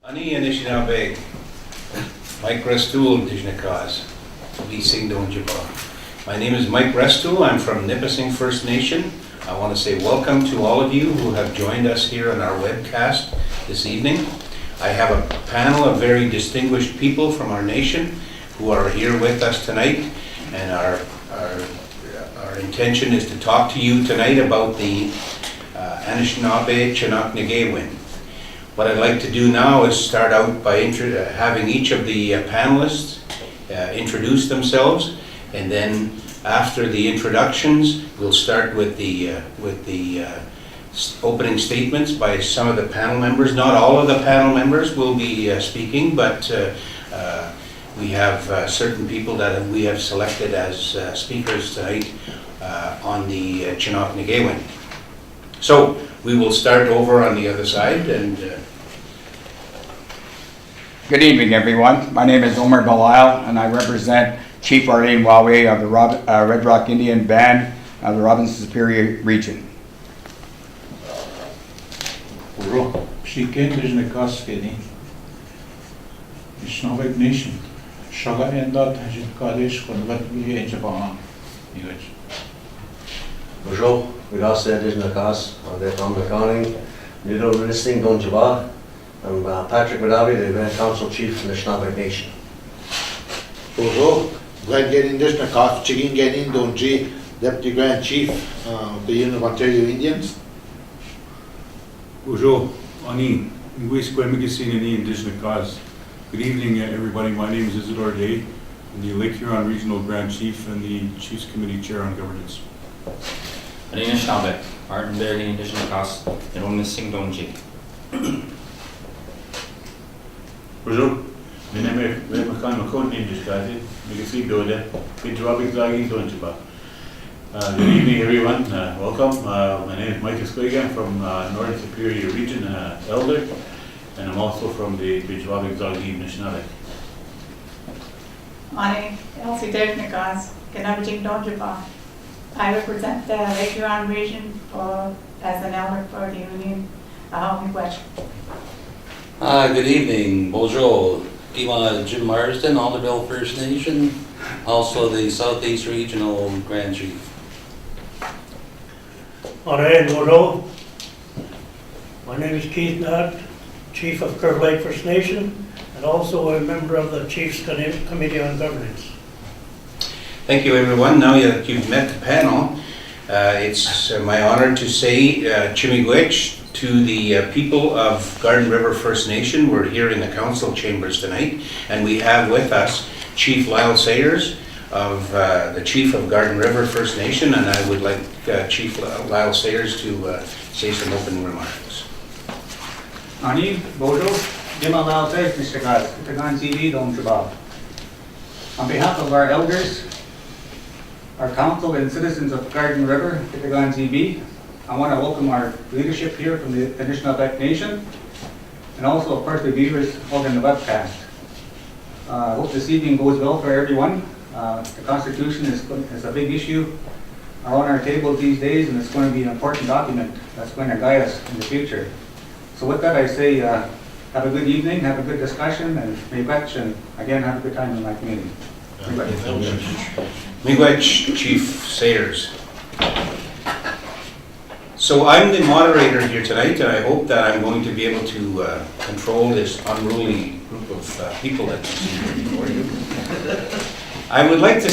Ani Anishinaabe, Mike Restool, Dijnakaz, Leasing Donjaba. My name is Mike Restool. I'm from Nipissing First Nation. I want to say welcome to all of you who have joined us here on our webcast this evening. I have a panel of very distinguished people from our nation who are here with us tonight, and our intention is to talk to you tonight about the Anishinaabe Chinook-Nagawin. What I'd like to do now is start out by having each of the panelists introduce themselves, and then after the introductions, we'll start with the opening statements by some of the panel members. Not all of the panel members will be speaking, but we have certain people that we have selected as speakers tonight on the Chinook-Nagawin. So we will start over on the other side. And good evening, everyone. My name is Omar Belisle, and I represent Chief Arlene Wawe of the Red Rock Indian Band of the Robinson Superior Region. Bonjour, Shiken Dijnakaskeni, Anishinaabe Nation, Shaga Endat Hajit Kadesh Konvat Miye Japan. Bonjour, Vigasa Dijnakas, I'm from the Conning, Nido Listing Donjaba. I'm Patrick Madabi, the Grand Council Chief of the Anishinaabe Nation. Bonjour, Glenn Genin Dijnakaas, Chigin Genin Donji, Deputy Grand Chief of the Union of Ontario Indians. Bonjour, Ani, Nguis Kwemigisini Dijnakas. Good evening, everybody. My name is Isidore Day. I'm the Lake Huron Regional Grand Chief and the Chiefs Committee Chair on Governance. Anishinaabe, Martin Bailey, Dijnakaas, Nirong Nising Donji. Bonjour, my name is Makan Makon Dijnakaas, Migasig Dode, Pidrawik Zagi Donjaba. Good evening, everyone. Welcome. My name is Mike Esquiga. I'm from Northern Superior Region, Elder, and I'm also from the Pidrawik Zagi Anishinaabe. Ani Elsie Dijnakaas, Kenabajing Donjaba. I represent the Lake Huron region as an elder for the Union of Miigwech. Good evening, bonjour. Kima Jim Marsden, Alderville First Nation, also the Southeast Regional Grand Chief. Alright, bonjour. My name is Keith Nutt, Chief of Curve Lake First Nation, and also a member of the Chiefs Committee on Governance. thank you, everyone. Now that you've met the panel, it's my honor to say Chimigwech to the people of Garden River First Nation. We're here in the council chambers tonight, and we have with us Chief Lyle Sayers, of the Chief of Garden River First Nation, and I would like Chief Lyle Sayers to say some opening remarks. Ani, bonjour. Dima Lyle Sayers, Mr. Gaz, Tagan TV, Donjaba. On behalf of our elders, our council and citizens of Garden River, Kitagan TV, I want to welcome our leadership here from the Anishinaabe Nation, and also, of course, the viewers holding the webcast. I hope this evening goes well for everyone. The Constitution is a big issue on our table these days, and it's going to be an important document that's going to guide us in the future. So with that, I say have a good evening, have a good discussion, and Miigwech, and again, have a good time in my community. Miigwech, Chief Sayers. So I'm the moderator here tonight, and I hope that I'm going to be able to control this unruly group of people that you see here before you. I would like to,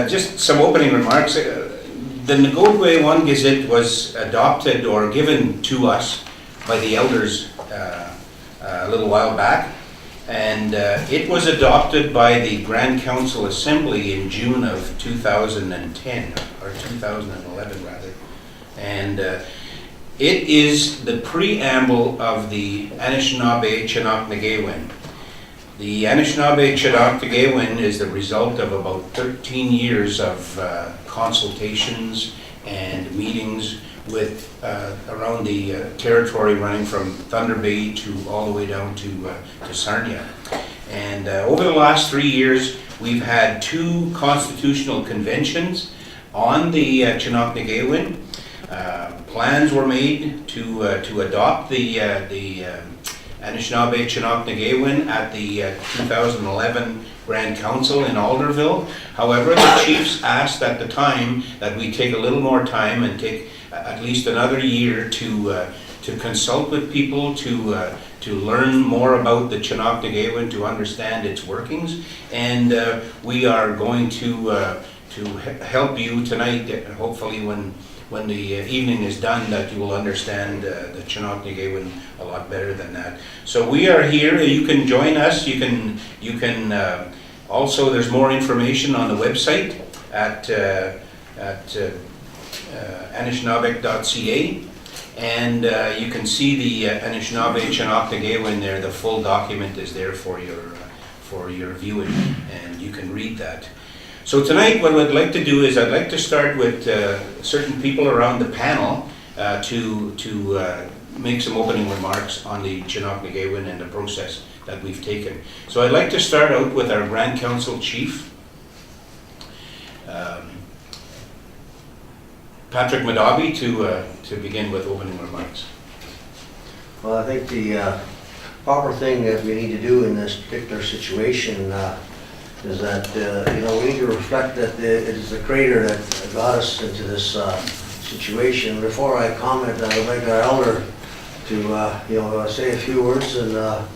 just some opening remarks. The Nagawin Gazette was adopted or given to us by the elders a little while back, and it was adopted by the Grand Council Assembly in June of 2010, or 2011 rather. And it is the preamble of the Anishinaabe Chinook-Nagawin. The Anishinaabe Chinook-Nagawin is the result of about 13 years of consultations and meetings with around the territory running from Thunder Bay to all the way down to Sarnia. And over the last 3 years, we've had 2 constitutional conventions on the Chinook-Nagawin. Plans were made to adopt the Anishinaabe Chinook-Nagawin at the 2011 Grand Council in Alderville. However, the chiefs asked at the time that we take a little more time and take at least another year to consult with people, to learn more about the Chinook-Nagawin, to understand its workings, and we are going to help you tonight, hopefully when the evening is done, that you will understand the Chinook-Nagawin a lot better than that. So we are here. You can join us. You can also, there's more information on the website at anishinabek.ca, and you can see the Anishinaabe Chinook-Nagawin there. The full document is there for your viewing, and you can read that. So tonight, what I'd like to do is I'd like to start with certain people around the panel to make some opening remarks on the Chinook-Nagawin and the process that we've taken. So I'd like to start out with our Grand Council Chief, Patrick Madabi, to begin with opening remarks. Well, I think the proper thing that we need to do in this particular situation is that, we need to reflect that it is the Creator that got us into this situation. Before I comment, I would like our elder to, say a few words, and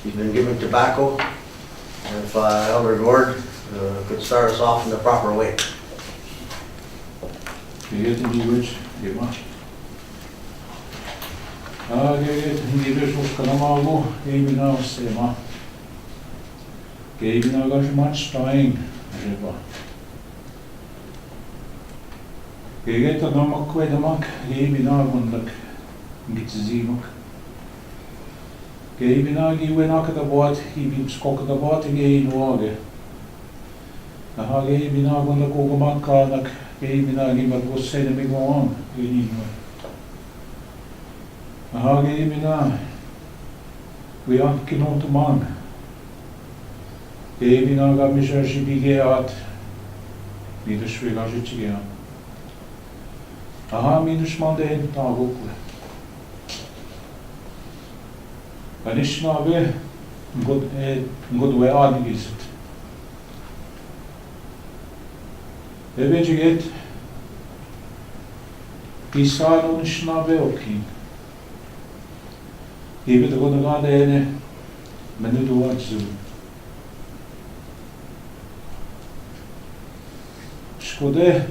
he's been given tobacco. And if Elder Gord could start us off in the proper way. Gegeta namak kwedamak, binag gitzimak. Binagi wenakadabat, skokadabat, nuage. Binag kogamakanak, binagi magosena migwan, binag. We are kinotumang. Binaga mishashi bigeat, Nidashwigajichigan. Minus Monday, Tagokle. Anishinaabe, good way on is it. Eventually, Isar Anishinaabe, okay. Even the Gonagade, Menudu Skode,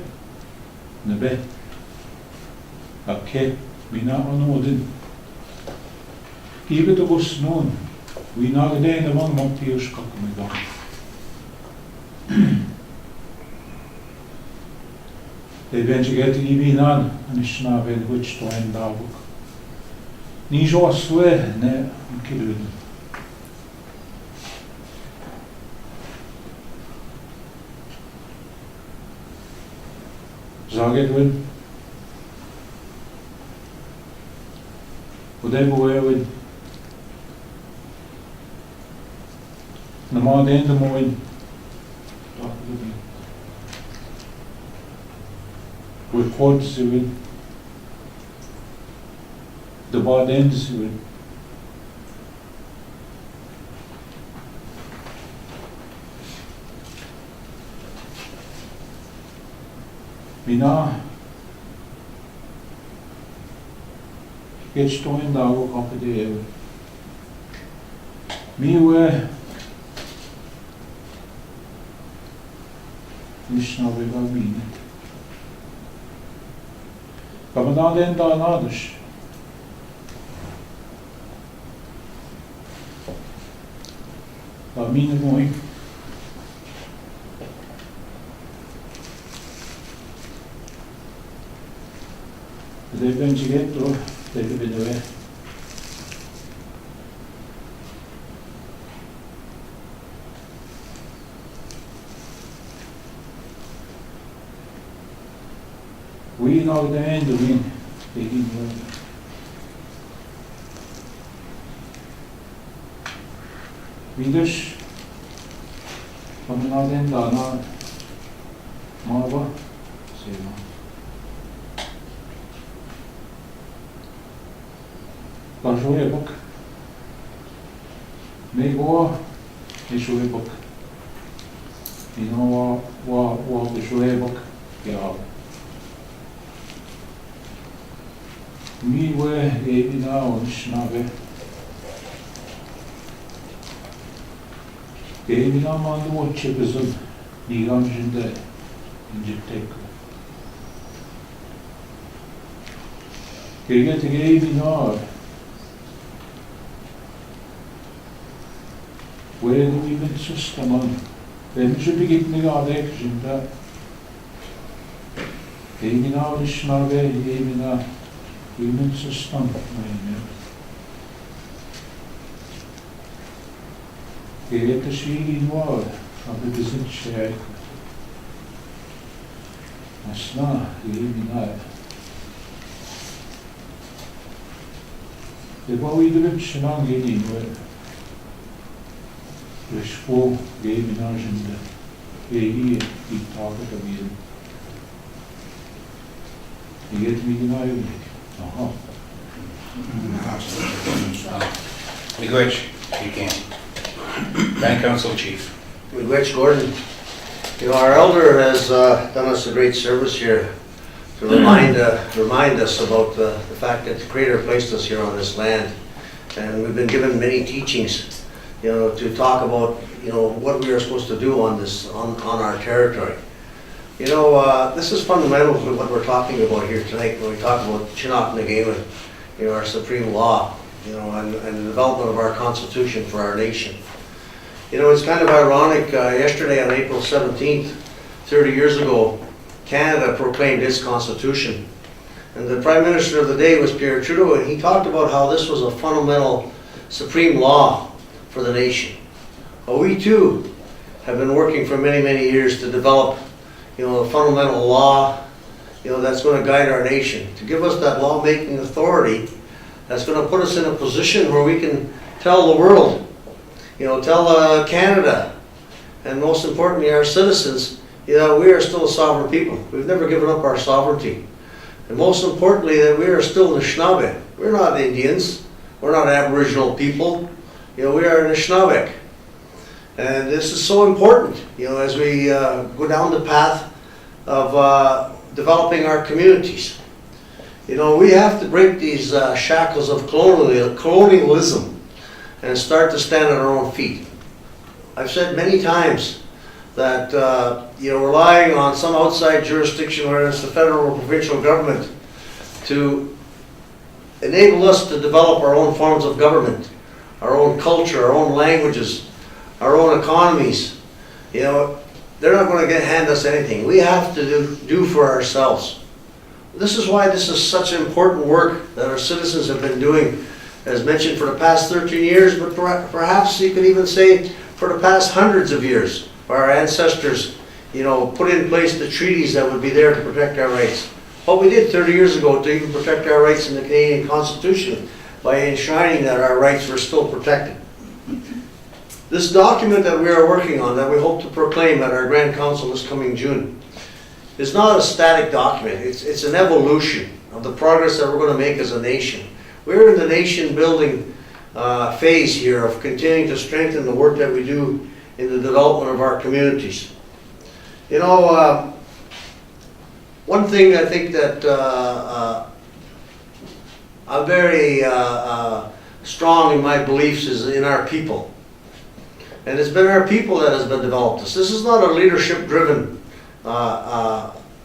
Nebe. Okay, bina onodin. Even the bus known, we know the day the one Montius Kakumida. Eventually get even on, and it's not very which to end our book. Nijo swear, ne, killed. Zagedwin. They were with the more than the more with hordes with the bad ends with Bina. Get stone dago kapıda miwe Anishinaabe gamine. Kamadan den da nadır. Gamine moi. De bence getto. Take it away. We know the end of it. Taking Vidas coming out in Dana Marva. Bonjour, book. Mego, Ishuebuk. You know what Ishuebuk, yeah. Miwe, Ebina, und Schnabe. Ebina, man, what chipizum, Niganjinde, Injectek. Get to Ebina. Where do we even system on? Then should be getting the action that. Ebina, the Schnabe, Ebina. Human system, Get the sea in water, of the visit share. That's not, even that. The boy didn't shanang anywhere. The school gave me agenda. He talked again. He gets me the eye. Uh-huh. Miigwech, you can. Grand Council Chief. Miigwech Gordon. You know, our elder has done us a great service here to remind us about the fact that the Creator placed us here on this land. And we've been given many teachings, you know, to talk about, you know, what we are supposed to do on our territory. You know, this is fundamental to what we're talking about here tonight when we talk about Chinook Nagawin, you know, our supreme law, you know, and the development of our constitution for our nation. You know, it's kind of ironic, yesterday on April 17th, 30 years ago, Canada proclaimed its constitution. And the Prime Minister of the day was Pierre Trudeau, and he talked about how this was a fundamental supreme law for the nation. Well, we too have been working for many, many years to develop, you know, a fundamental law, you know, that's going to guide our nation, to give us that lawmaking authority that's going to put us in a position where we can tell the world, you know, tell Canada, and most importantly our citizens, you know, we are still a sovereign people. We've never given up our sovereignty. And most importantly, that we are still Anishinaabe. We're not Indians. We're not Aboriginal people. You know, we are Anishinaabe. And this is so important, you know, as we go down the path of developing our communities. You know, we have to break these shackles of colonialism and start to stand on our own feet. I've said many times that, you know, relying on some outside jurisdiction, whether it's the federal or provincial government, to enable us to develop our own forms of government, our own culture, our own languages, our own economies, you know, they're not going to hand us anything. We have to do for ourselves. This is why this is such important work that our citizens have been doing, as mentioned, for the past 13 years, but perhaps you could even say for the past hundreds of years, where our ancestors, you know, put in place the treaties that would be there to protect our rights. What we did 30 years ago to even protect our rights in the Canadian Constitution by enshrining that our rights were still protected. This document that we are working on, that we hope to proclaim at our Grand Council this coming June, is not a static document. It's an evolution of the progress that we're going to make as a nation. We're in the nation building phase here of continuing to strengthen the work that we do in the development of our communities. You know, one thing I think that I'm very strong in my beliefs is in our people. And it's been our people that has been developed this. This is not a leadership-driven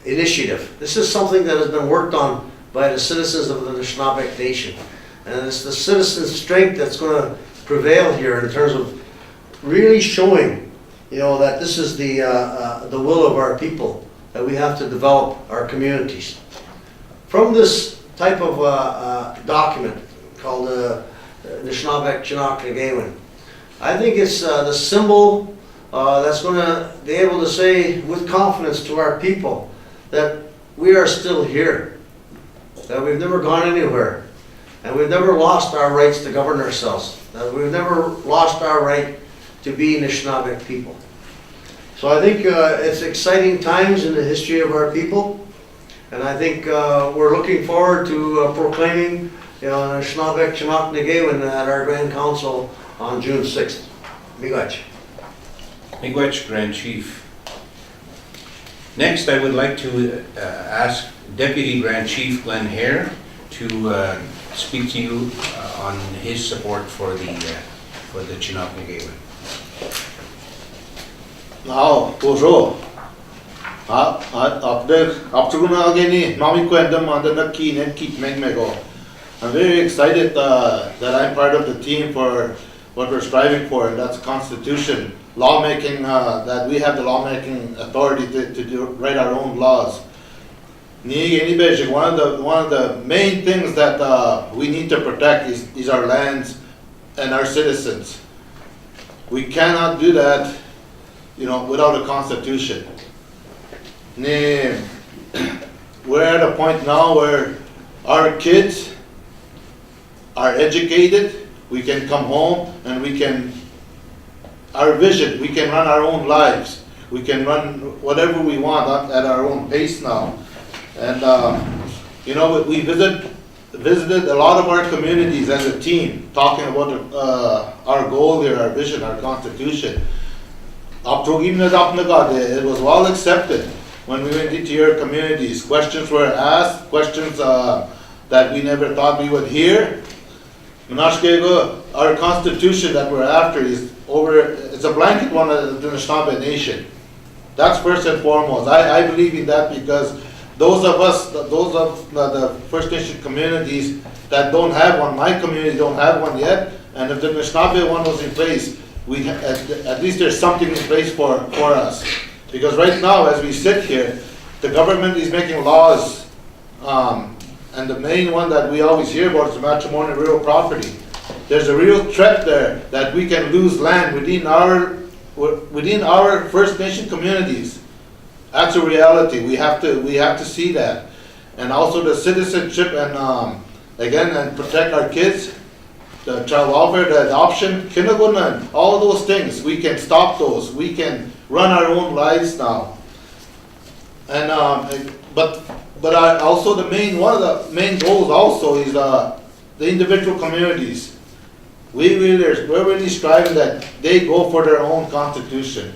initiative. This is something that has been worked on by the citizens of the Anishinaabe Nation. And it's the citizens' strength that's going to prevail here in terms of really showing, you know, that this is the will of our people, that we have to develop our communities. From this type of document called the Anishinaabe Chinook Nagawin, I think it's the symbol that's going to be able to say with confidence to our people that we are still here, that we've never gone anywhere, and we've never lost our rights to govern ourselves, that we've never lost our right to be Anishinaabe people. So I think it's exciting times in the history of our people, and I think we're looking forward to proclaiming, you know, Anishinaabe Chinook Nagawin at our Grand Council on June 6th. Miigwech. Miigwech, Grand Chief. Next, I would like to ask Deputy Grand Chief Glenn Hare to speak to you on his support for the Chinook Gateway. Now, bonjour. I'm very excited that I'm part of the team for what we're striving for, and that's constitution, lawmaking, that we have the lawmaking authority to write our own laws. One of the main things that we need to protect is our lands and our citizens. We cannot do that, without a constitution. We're at a point now where our kids are educated, we can come home and we can run our own lives. We can run whatever we want at our own pace now. And we visited a lot of our communities as a team, talking about our goal here, our vision, our constitution. It was well accepted when we went into your communities. Questions were asked, questions that we never thought we would hear. Our constitution that we're after it's a blanket one of the Anishinaabe Nation. That's first and foremost. I believe in that because those of the First Nation communities that don't have one, my community don't have one yet, and if the Anishinaabe one was in place, at least there's something in place for us. Because right now, as we sit here, the government is making laws, and the main one that we always hear about is the matrimonial real property. There's a real threat there that we can lose land within our First Nation communities. That's a reality. We have to see that, and also the citizenship and and protect our kids, the child welfare, the adoption, kindergarten, all those things. We can stop those. We can run our own lives now. And also one of the main goals also is the individual communities. We're really striving that they go for their own constitution,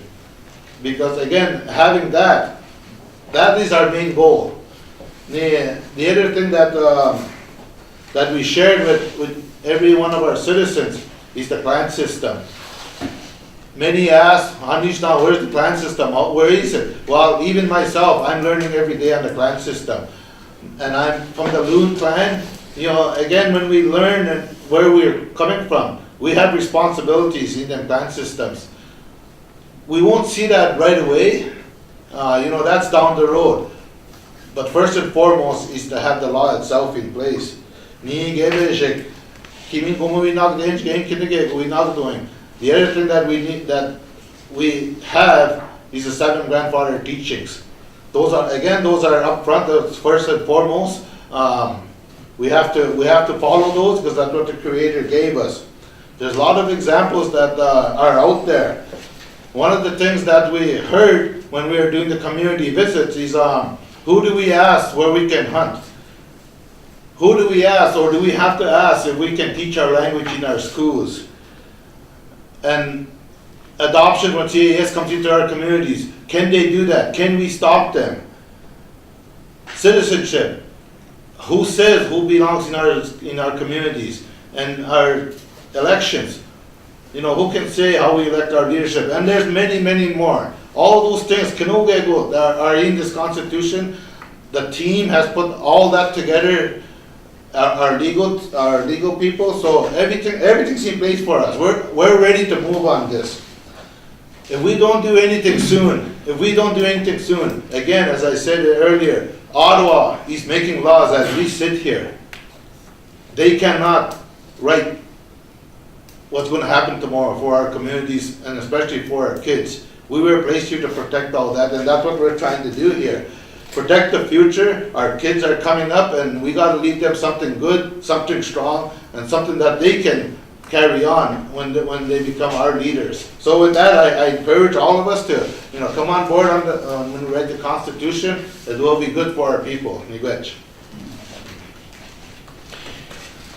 because again, having that is our main goal. The other thing that we shared with every one of our citizens is the clan system. Many ask, Anishna, where's the clan system? Where is it? Well, even myself, I'm learning every day on the clan system. And I'm from the Loon clan. Again, when we learn where we're coming from, we have responsibilities in the clan systems. We won't see that right away. That's down the road. But first and foremost is to have the law itself in place. The other thing that we have is the 7 grandfather teachings. Those are up front. That's first and foremost. We have to follow those because that's what the Creator gave us. There's a lot of examples that are out there. One of the things that we heard when we were doing the community visits is who do we ask where we can hunt? Who do we ask, or do we have to ask if we can teach our language in our schools? And adoption, when CAS comes into our communities, can they do that? Can we stop them? Citizenship. Who says who belongs in our communities? And our elections. Who can say how we elect our leadership? And there's many, many more. All those things that are in this constitution. The team has put all that together. Our legal people. So everything's in place for us. We're ready to move on this. If we don't do anything soon, again, as I said earlier, Ottawa is making laws as we sit here. They cannot write what's going to happen tomorrow for our communities and especially for our kids. We were placed here to protect all that, and that's what we're trying to do here. Protect the future. Our kids are coming up, and we got to leave them something good, something strong, and something that they can carry on when they become our leaders. So with that, I encourage all of us to come on board when we write the Constitution. It will be good for our people. Miigwech.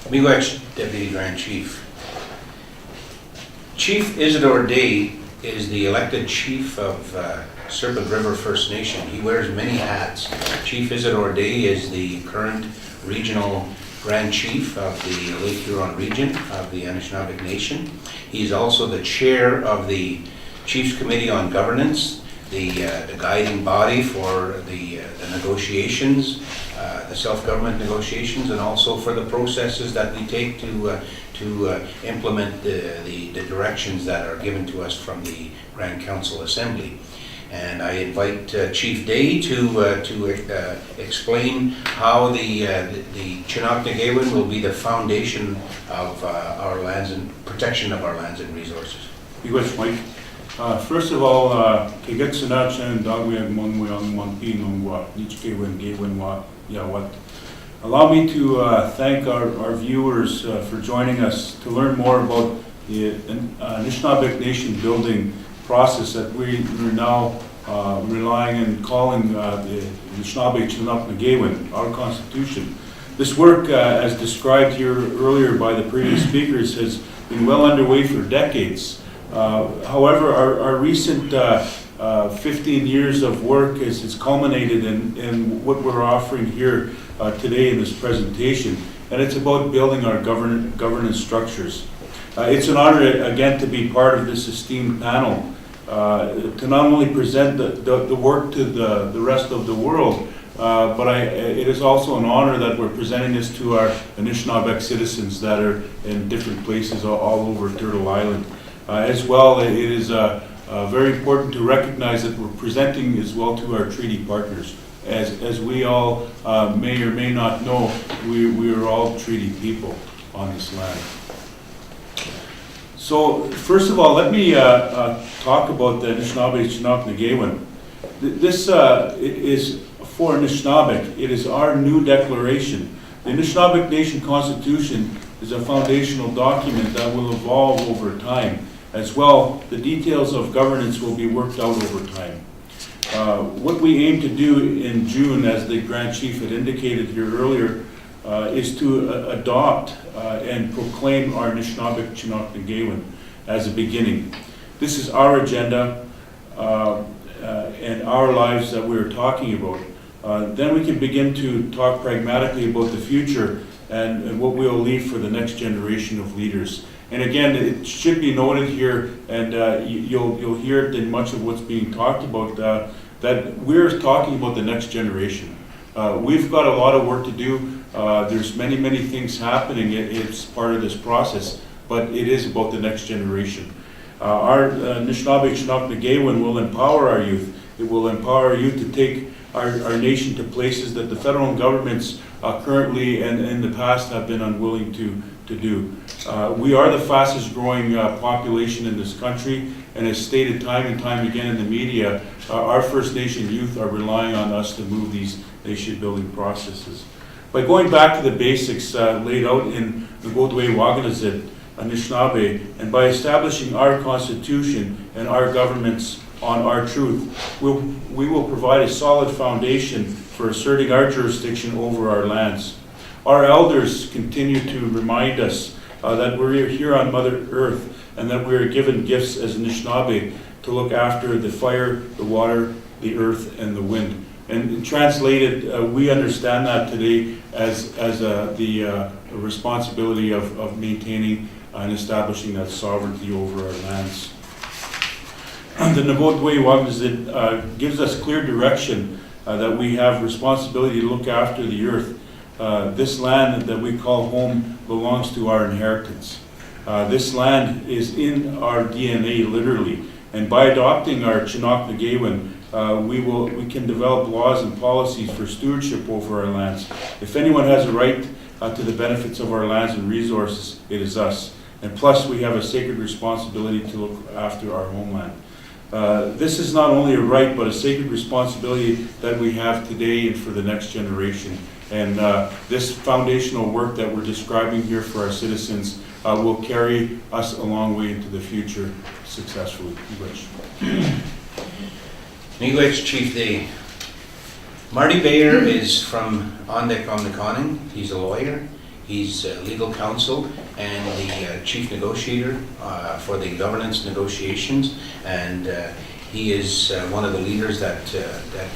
Miigwech, Deputy Grand Chief. Chief Isidore Day is the elected chief of Serpent River First Nation. He wears many hats. Chief Isidore Day is the current regional Grand Chief of the Lake Huron region of the Anishinaabe Nation. He's also the chair of the Chiefs Committee on Governance, the guiding body for the negotiations, the self-government negotiations, and also for the processes that we take to implement the directions that are given to us from the Grand Council Assembly. And I invite Chief Day to explain how the Chinook Nagawin will be the foundation of our lands and protection of our lands and resources. Miigwech, Mike. First of all, Kiget Sinachan, Dagweg Monwang Monpinong Wa, Nichkewin, Gawin Wa, Yawat. Allow me to thank our viewers for joining us to learn more about the Anishinaabe Nation building process that we're now relying and calling the Anishinaabe Chinook Nagawin, our Constitution. This work, as described here earlier by the previous speakers, has been well underway for decades. However, our recent 15 years of work has culminated in what we're offering here today in this presentation, and it's about building our governance structures. It's an honor again to be part of this esteemed panel, to not only present the work to the rest of the world, but it is also an honor that we're presenting this to our Anishinaabe citizens that are in different places all over Turtle Island. As well, it is very important to recognize that we're presenting as well to our treaty partners. As we all may or may not know, we are all treaty people on this land. So, first of all, let me talk about the Anishinaabe Chinook Nagawin. This is for Anishinaabe. It is our new declaration. The Anishinaabe Nation Constitution is a foundational document that will evolve over time. As well, the details of governance will be worked out over time. What we aim to do in June, as the Grand Chief had indicated here earlier, is to adopt and proclaim our Anishinaabe Chinook Nagawin as a beginning. This is our agenda and our lives that we're talking about. Then we can begin to talk pragmatically about the future and what we'll leave for the next generation of leaders. And again, it should be noted here, and you'll hear it in much of what's being talked about, that we're talking about the next generation. We've got a lot of work to do. There's many things happening. It's part of this process, but it is about the next generation. Our Anishinaabe Chinook Nagawin will empower our youth. It will empower our youth to take our nation to places that the federal governments currently and in the past have been unwilling to do. We are the fastest growing population in this country, and as stated time and time again in the media, our First Nation youth are relying on us to move these nation building processes. By going back to the basics laid out in the Godway Waganazit Anishinaabe, and by establishing our Constitution and our governments on our truth, we will provide a solid foundation for asserting our jurisdiction over our lands. Our elders continue to remind us that we're here on Mother Earth and that we are given gifts as Anishinaabe to look after the fire, the water, the earth, and the wind. And translated, we understand that today as the responsibility of maintaining and establishing that sovereignty over our lands. The Nabotwe Waganazit gives us clear direction that we have responsibility to look after the earth. This land that we call home belongs to our inheritance. This land is in our DNA, literally. And by adopting our Chinook Nagawin, we can develop laws and policies for stewardship over our lands. If anyone has a right to the benefits of our lands and resources, it is us. And plus, we have a sacred responsibility to look after our homeland. This is not only a right, but a sacred responsibility that we have today and for the next generation. And this foundational work that we're describing here for our citizens will carry us a long way into the future successfully. Miigwech Chief Day. Marty Bayer is from Ondek Omnikoning. He's a lawyer. He's legal counsel and the chief negotiator for the governance negotiations, and he is one of the leaders that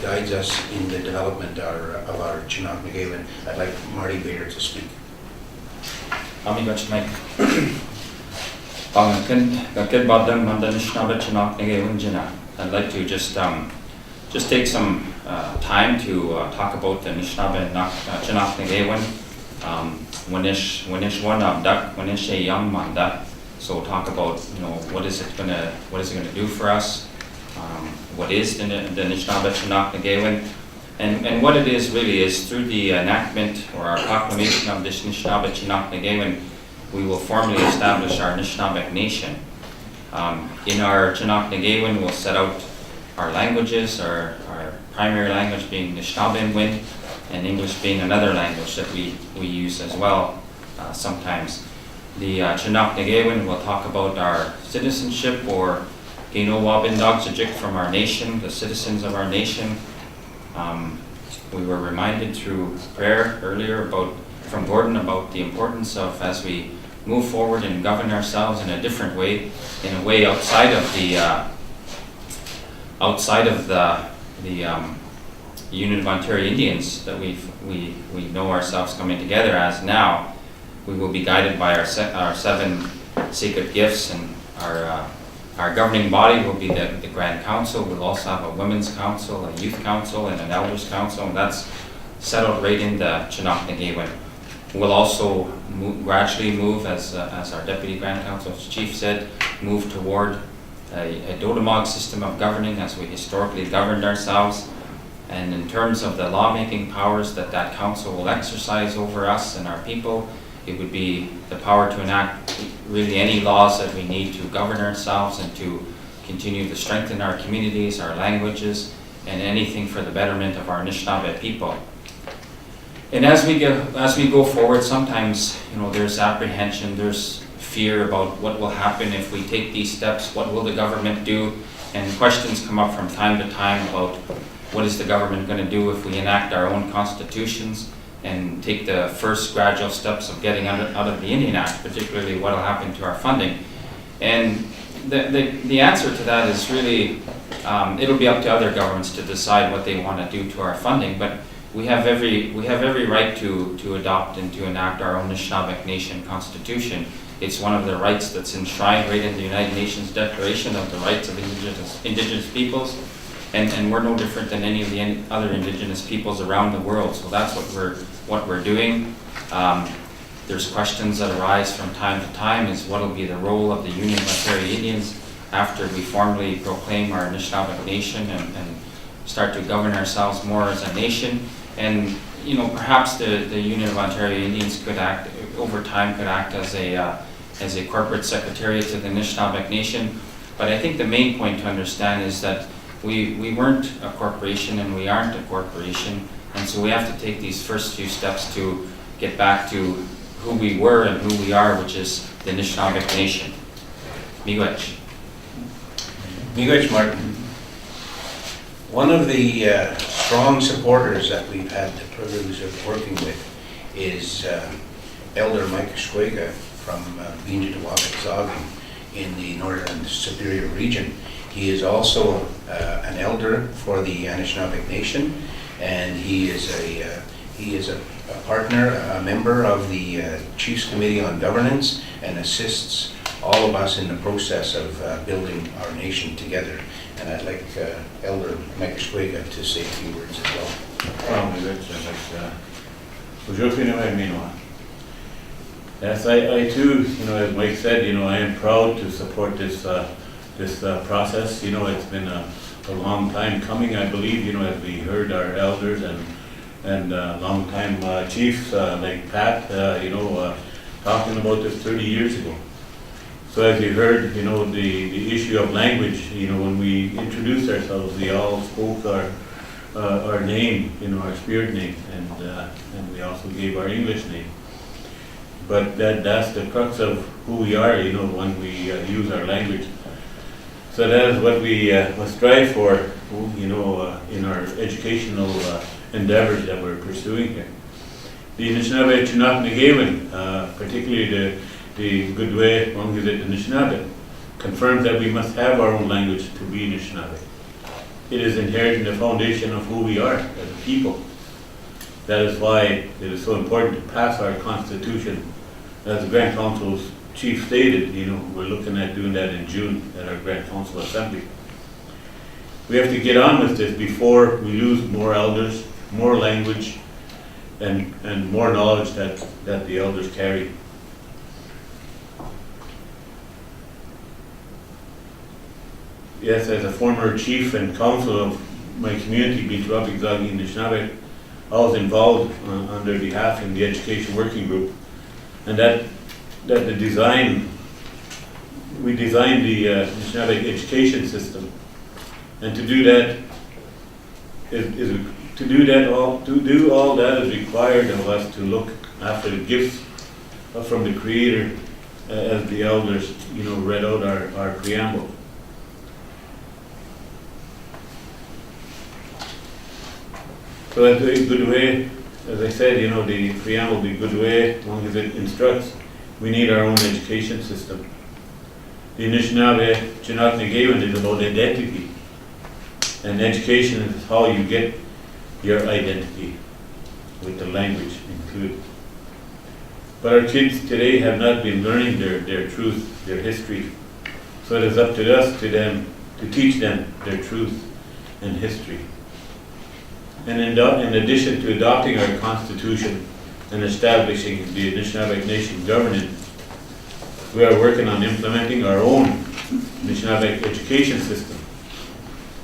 guides us in the development of our Chinook Nagawin. I'd like Marty Bader to speak. I'd like to just take some time to talk about the Anishinaabe Chinook Nagawin. Winish one abdak, winish a young manda. So talk about what is it gonna do for us? What is the Anishinaabe Chinook Nagawin? And what it is really is through the enactment or our proclamation of this Anishinaabe Chinook Nagawin, we will formally establish our Anishinaabe nation. In our Chinook Nagawin, we'll set out our languages, our primary language being Anishinaabe, and English being another language that we use as well sometimes. The Chinook Nagawin will talk about our citizenship, or Gino-Wabindog-Sajik, from our nation, the citizens of our nation. We were reminded through prayer earlier from Gordon about the importance of, as we move forward and govern ourselves in a different way, in a way outside of the Union of Ontario Indians that we know ourselves coming together as now. We will be guided by our 7 sacred gifts, and our governing body will be the Grand Council. We'll also have a Women's Council, a Youth Council, and an Elders Council, and that's settled right in the Chinook Nagawin. We'll also gradually move, as our Deputy Grand Council Chief said, move toward a Dodemog system of governing as we historically governed ourselves. And in terms of the lawmaking powers that council will exercise over us and our people, it would be the power to enact really any laws that we need to govern ourselves and to continue to strengthen our communities, our languages, and anything for the betterment of our Anishinaabe people. And as we go forward, sometimes there's apprehension, there's fear about what will happen if we take these steps. What will the government do? And questions come up from time to time about what is the government going to do if we enact our own constitutions and take the first gradual steps of getting out of the Indian Act, particularly what will happen to our funding. And the answer to that is really, it'll be up to other governments to decide what they want to do to our funding, but we have every right to adopt and to enact our own Anishinaabe Nation Constitution. It's one of the rights that's enshrined right in the United Nations Declaration of the Rights of Indigenous Peoples. And we're no different than any of the other Indigenous peoples around the world. So that's what we're doing. There's questions that arise from time to time: is what will be the role of the Union of Ontario Indians after we formally proclaim our Anishinaabe Nation and start to govern ourselves more as a nation. And perhaps the Union of Ontario Indians could act over time, as a corporate secretariat to the Anishinaabe Nation. But I think the main point to understand is that we weren't a corporation and we aren't a corporation, and so we have to take these first few steps to get back to who we were and who we are, which is the Anishinaabe Nation. Miigwech. Miigwech, Martin. One of the strong supporters that we've had the privilege of working with is Elder Mike Shkwega from Binjitawakatsagan in the Northern Superior region. He is also an elder for the Anishinaabe Nation, and he is a partner, a member of the Chiefs Committee on Governance, and assists all of us in the process of building our nation together. And I'd like Elder Mike Shkwega to say a few words as well. Yes, I too, as Mike said, I am proud to support this process. It's been a long time coming, I believe, as we heard our elders and long-time chiefs like Pat, talking about this 30 years ago. So as you heard, the issue of language, when we introduced ourselves, we all spoke our name, our spirit name, and we also gave our English name. But that's the crux of who we are, when we use our language. So that is what we strive for, in our educational endeavors that we're pursuing here. the Anishinaabe Chinook-Nagawin, particularly the Goodway, Wangizit, and Anishinaabe, confirms that we must have our own language to be Anishinaabe. It is inherent in the foundation of who we are as a people. That is why it is so important to pass our constitution. As the Grand Council's chief stated, we're looking at doing that in June at our Grand Council Assembly. We have to get on with this before we lose more elders, more language, and more knowledge that the elders carry. Yes, as a former chief and council of my community, Beetrabik Zagi Anishinaabe, I was involved on their behalf in the education working group, and that the design, we designed the Anishinaabe education system, and to do all that is required of us to look after the gifts from the Creator, as the elders, read out our preamble. So as a good way, as I said, the preamble, the good way, as long as it instructs, we need our own education system. The Anishinaabe Chinook-Nagawin is about identity, and education is how you get your identity, with the language included. But our kids today have not been learning their truth, their history, so it is up to us, to them, to teach them their truth and history. And in addition to adopting our constitution and establishing the Anishinaabe Nation governance, we are working on implementing our own Anishinaabe education system.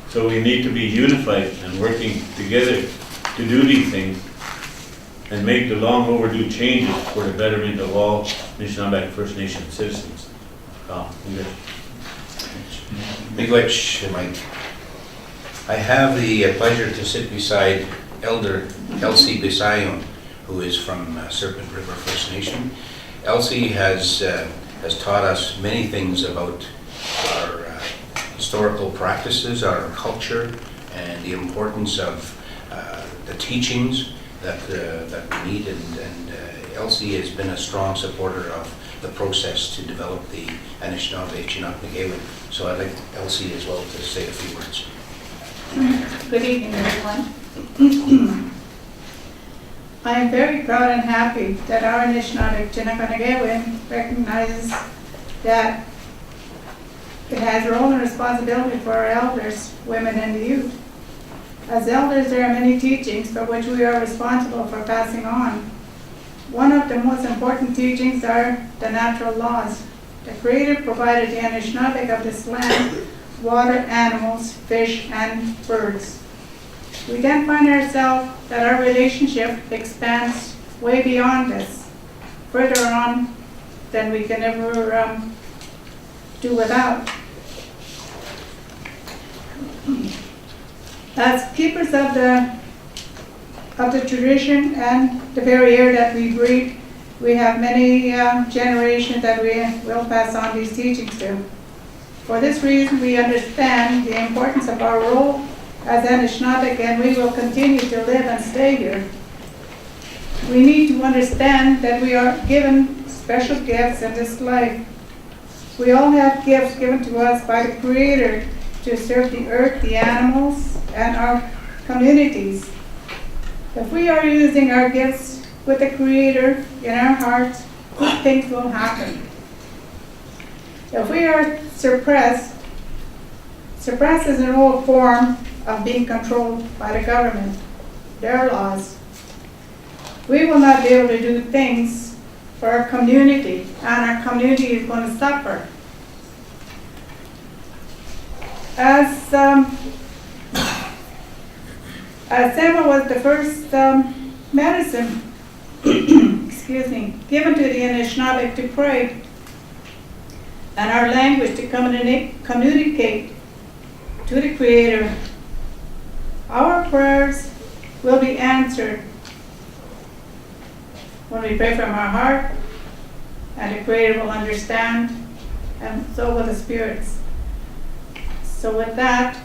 So we need to be unified and working together to do these things and make the long overdue changes for the betterment of all Anishinaabe First Nation citizens. Miigwech, Mike. I have the pleasure to sit beside Elder Elsie Bisayon, who is from Serpent River First Nation. Elsie has taught us many things about our historical practices, our culture, and the importance of the teachings that we need. And Elsie has been a strong supporter of the process to develop the Anishinaabe Chinook-Nagawin. So I'd like Elsie as well to say a few words. Good evening, everyone. I am very proud and happy that our Anishinaabe Chinook-Nagawin recognizes that it has a role and responsibility for our elders, women, and the youth. As elders, there are many teachings for which we are responsible for passing on. One of the most important teachings are the natural laws. The Creator provided the Anishinaabe of this land water, animals, fish, and birds. We then find ourselves that our relationship expands way beyond this, further on than we can ever do without. As keepers of the tradition and the very air that we breathe, we have many generations that we will pass on these teachings to. For this reason, we understand the importance of our role as Anishinaabe, and we will continue to live and stay here. We need to understand that we are given special gifts in this life. We all have gifts given to us by the Creator to serve the earth, the animals, and our communities. If we are using our gifts with the Creator in our hearts, good things will happen. If we are suppressed is an old form of being controlled by the government, their laws. We will not be able to do things for our community, and our community is going to suffer. As Sema was the first medicine given to the Anishinaabe to pray, and our language to communicate to the Creator, our prayers will be answered when we pray from our heart, and the Creator will understand, and so will the spirits. So with that,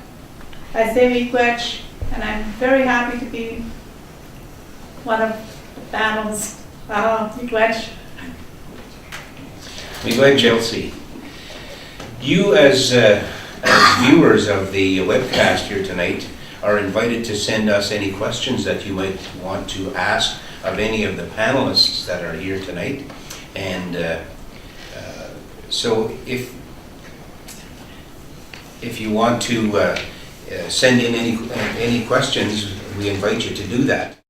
I say miigwech, and I'm very happy to be one of the panels. Glad. We glad Chelsea. You as viewers of the webcast here tonight are invited to send us any questions that you might want to ask of any of the panelists that are here tonight. And so if you want to send in any questions, we invite you to do that.